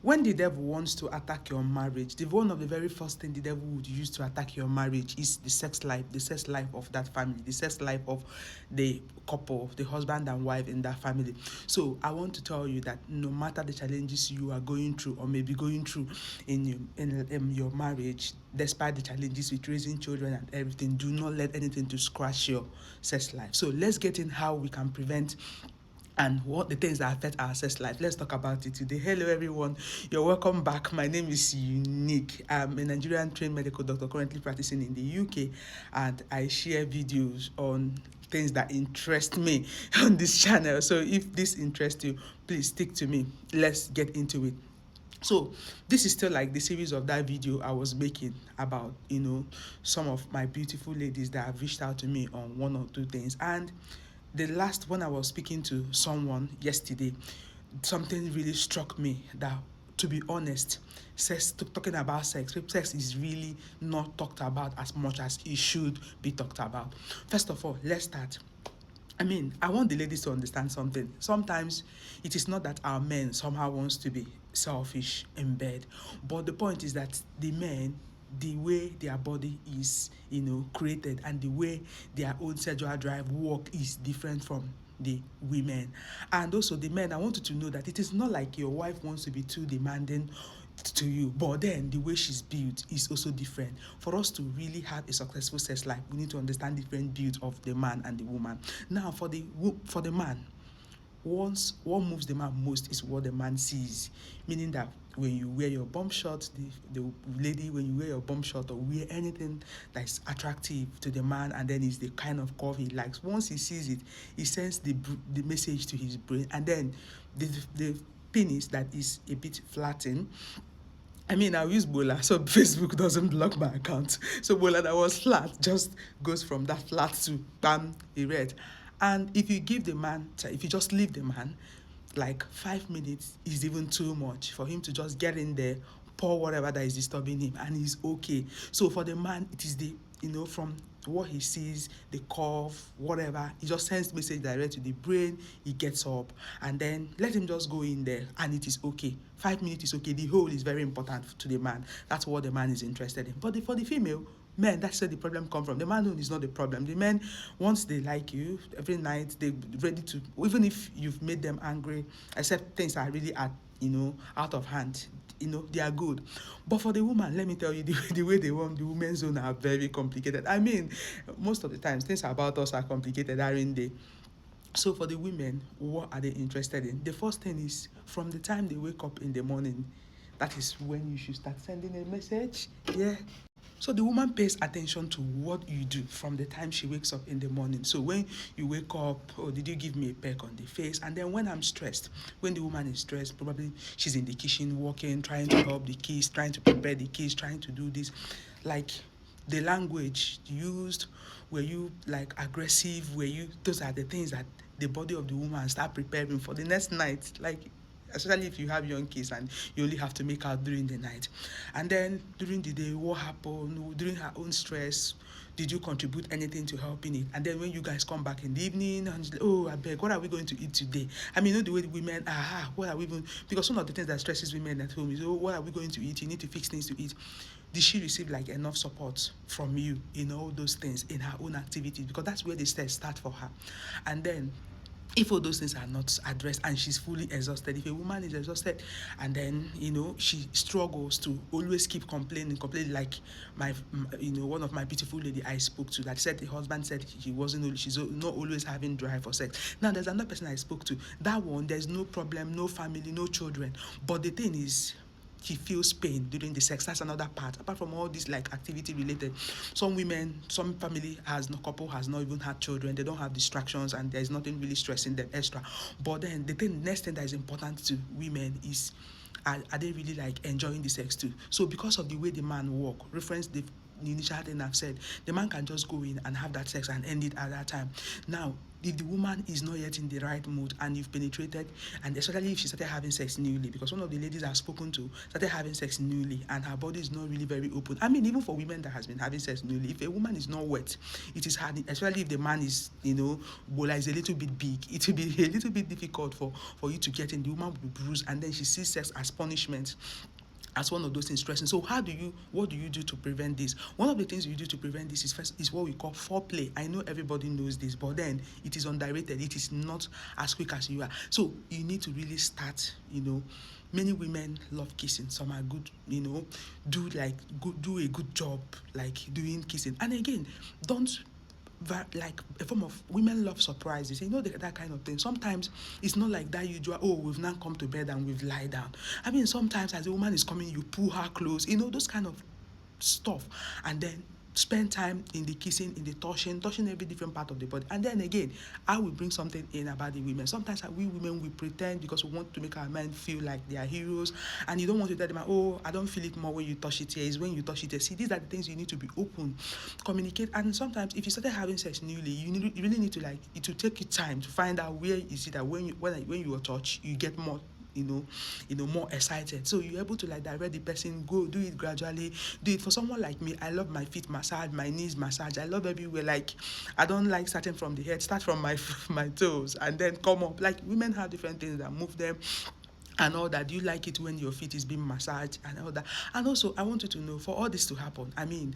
When the devil wants to attack your marriage, one of the very first thing the devil would use to attack your marriage is the sex life of that family, the sex life of the couple, the husband and wife in that family. So I want to tell you that no matter the challenges you are going through or maybe going through in your marriage, despite the challenges with raising children and everything, do not let anything to scratch your sex life. So let's get in how we can prevent and what the things that affect our sex life. Let's talk about it today. Hello everyone, you're welcome back. My name is Unique. I'm a Nigerian trained medical doctor currently practicing in the UK, and I share videos on things that interest me on this channel. So if this interests you, please stick to me. Let's get into it. So this is still like the series of that video I was making about, some of my beautiful ladies that have reached out to me on one or two things. And the last one, I was speaking to someone yesterday, something really struck me that, to be honest, talking about sex is really not talked about as much as it should be talked about. First of all, let's start. I want the ladies to understand something. Sometimes it is not that our men somehow wants to be selfish in bed, but the point is that the men, the way their body is, created, and the way their own sexual drive work is different from the women. And also the men, I want you to know that it is not like your wife wants to be too demanding to you, but then the way she's built is also different. For us to really have a successful sex life, we need to understand different builds of the man and the woman. Now for the man, what moves the man most is what the man sees, meaning that when you wear your bum short, the lady, when you wear your bum short or wear anything that's attractive to the man, and then it's the kind of curve he likes, once he sees it, he sends the message to his brain, and then the penis that is a bit flattened. I use Bola, so Facebook doesn't block my account. So Bola that was flat just goes from that flat to bam, erect. And if you just leave the man, like 5 minutes is even too much for him to just get in there, pour whatever that is disturbing him, and he's okay. So for the man, it is from what he sees, the curve, whatever, he just sends message direct to the brain, he gets up, and then let him just go in there, and it is okay. 5 minutes is okay. The whole is very important to the man. That's what the man is interested in. But for the female, men, that's where the problem comes from. The man is not the problem. The men, once they like you, every night they're ready to, even if you've made them angry, except things are really out of hand, they are good. But for the woman, let me tell you, the way they want, the women's zone are very complicated. Most of the times things about us are complicated, aren't they? So for the women, what are they interested in? The first thing is, from the time they wake up in the morning, that is when you should start sending a message. Yeah. So the woman pays attention to what you do from the time she wakes up in the morning. So when you wake up, did you give me a peck on the face? And then when I'm stressed, when the woman is stressed, probably she's in the kitchen working, trying to help the kids, trying to prepare the kids, trying to do this. Like the language used, were you like aggressive? Those are the things that the body of the woman start preparing for the next night. Like, especially if you have young kids and you only have to make out during the night. And then during the day, what happened? During her own stress, did you contribute anything to helping it? And then when you guys come back in the evening, and she's like, oh, I beg, what are we going to eat today? The way the women, what are we going, because one of the things that stresses women at home is, oh, what are we going to eat? You need to fix things to eat. Did she receive like enough support from you in all those things, in her own activities? Because that's where the stress start for her. And then if all those things are not addressed and she's fully exhausted, if a woman is exhausted and then she struggles to always keep complaining, like one of my beautiful lady I spoke to that said the husband said she's not always having drive for sex. Now there's another person I spoke to, that one, there's no problem, no family, no children, but the thing is, he feels pain during the sex. That's another part. Apart from all this like activity related, some couple has not even had children. They don't have distractions and there's nothing really stressing them extra. But then the next thing that is important to women is, are they really like enjoying the sex too? So because of the way the man walk, reference the initial thing I've said, the man can just go in and have that sex and end it at that time. Now, if the woman is not yet in the right mood and you've penetrated, and especially if she started having sex newly, because one of the ladies I've spoken to started having sex newly and her body is not really very open. I mean, even for women that has been having sex newly, if a woman is not wet, it is hard, especially if the man is, bola is a little bit big, it will be a little bit difficult for you to get in. The woman will be bruised, and then she sees sex as punishment, as one of those things stressing. So what do you do to prevent this? One of the things you do to prevent this is what we call foreplay. I know everybody knows this, but then it is underrated. It is not as quick as you are. So you need to really start, many women love kissing. Some are good, do a good job like doing kissing. And again, don't like a form of, women love surprises, that kind of thing. Sometimes it's not like that usual, we've now come to bed and we've lie down. I mean, sometimes as a woman is coming, you pull her close, those kind of stuff, and then spend time in the kissing, in the touching every different part of the body. And then again, I will bring something in about the women. Sometimes we women, we pretend because we want to make our men feel like they are heroes, and you don't want to tell them, I don't feel it more when you touch it here, it's when you touch it here. See, these are the things you need to be open, communicate. And sometimes if you started having sex newly, you really need to, it will take you time to find out where is it that when you are touched, you get more, more excited. So you're able to direct the person, go do it gradually. Do it. For someone like me, I love my feet massage, my knees massage. I love everywhere. I don't like starting from the head, start from my my toes and then come up. Women have different things that move them and all that. Do you like it when your feet is being massaged and all that? And also, I want you to know, for all this to happen, I mean,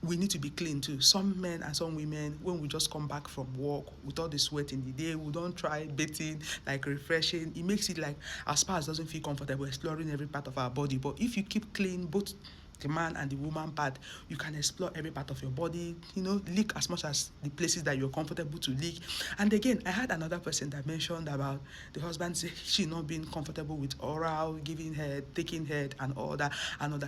we need to be clean too. Some men and some women, when we just come back from work with all the sweat in the day, we don't try bathing, refreshing. It makes it our spouse doesn't feel comfortable exploring every part of our body. But if you keep clean, both the man and the woman part, you can explore every part of your body, lick as much as the places that you're comfortable to lick. And again, I had another person that mentioned about the husband say she not being comfortable with oral, giving head, taking head, and all that.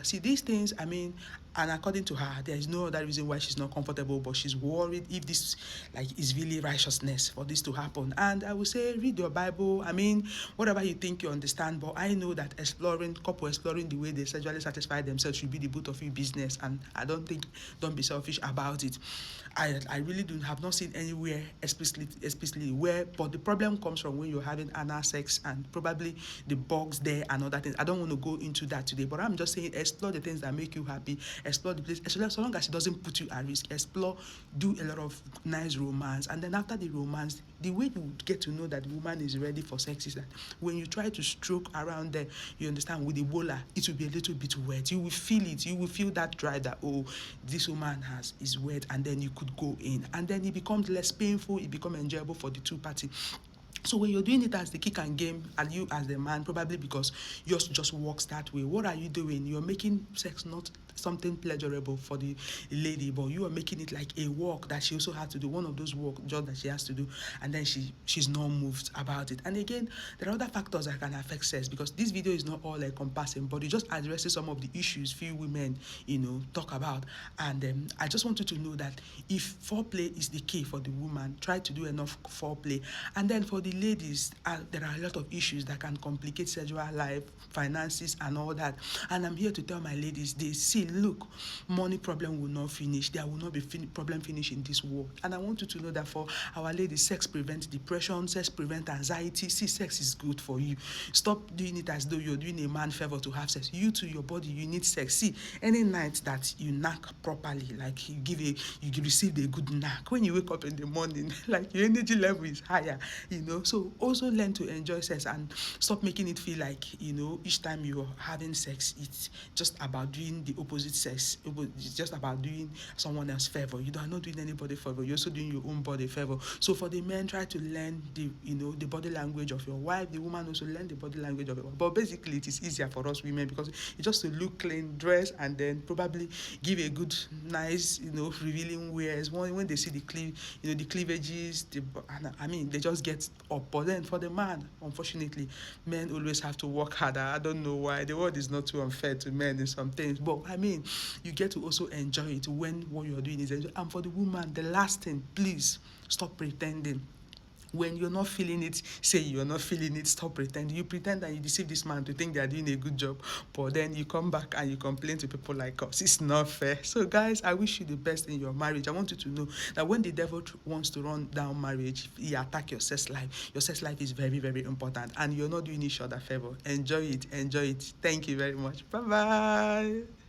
See, these things, I mean, and according to her, there is no other reason why she's not comfortable, but she's worried if this is really righteousness for this to happen. And I would say, read your Bible. I mean, whatever you think you understand, but I know that couple exploring the way they sexually satisfy themselves should be the both of you business, and don't be selfish about it. I really have not seen anywhere explicitly where, but the problem comes from when you're having anal sex and probably the bugs there and other things. I don't want to go into that today, but I'm just saying, explore the things that make you happy, explore the place, so long as it doesn't put you at risk. Explore, do a lot of nice romance, and then after the romance, the way you get to know that the woman is ready for sex is that when you try to stroke around there, you understand, with the bola, it will be a little bit wet. You will feel it. You will feel that dry, that, this woman is wet, and then you could go in, and then it becomes less painful, it becomes enjoyable for the two parties. So when you're doing it as the kick and game, and you as the man, probably because yours just works that way, what are you doing? You're making sex not something pleasurable for the lady, but you are making it like a work that she also had to do, one of those work jobs that she has to do, and then she's not moved about it. And again, there are other factors that can affect sex, because this video is not all encompassing, but it just addresses some of the issues few women talk about. And I just want you to know that if foreplay is the key for the woman, try to do enough foreplay. And then for the ladies, there are a lot of issues that can complicate sexual life, finances, and all that. And I'm here to tell my ladies this: see, look, money problem will not finish. There will not be problem finish in this world. And I want you to know that for our ladies, sex prevents depression, sex prevents anxiety. See, sex is good for you. Stop doing it as though you're doing a man favor to have sex. You, to your body, you need sex. See, any night that you knack properly, you receive a good knack when you wake up in the morning, your energy level is higher, So also learn to enjoy sex and stop making it feel like, each time you're having sex, it's just about doing the opposite sex. It's just about doing someone else's favor. You are not doing anybody favor. You're also doing your own body favor. So for the men, try to learn the body language of your wife. The woman also learn the body language of your wife. But basically, it is easier for us women because it's just to look clean, dress, and then probably give a good, nice, revealing wears. When they see the cleavages, they just get up. But then for the man, unfortunately, men always have to work harder. I don't know why. The world is not too unfair to men in some things. But you get to also enjoy it when what you're doing is enjoy. And for the woman, the last thing, please stop pretending. When you're not feeling it, say you're not feeling it. Stop pretending. You pretend and you deceive this man to think they are doing a good job, but then you come back and you complain to people like us. It's not fair. So guys, I wish you the best in your marriage. I want you to know that when the devil wants to run down marriage, he attack your sex life. Your sex life is very, very important, and you're not doing each other favor. Enjoy it. Enjoy it. Thank you very much. Bye bye.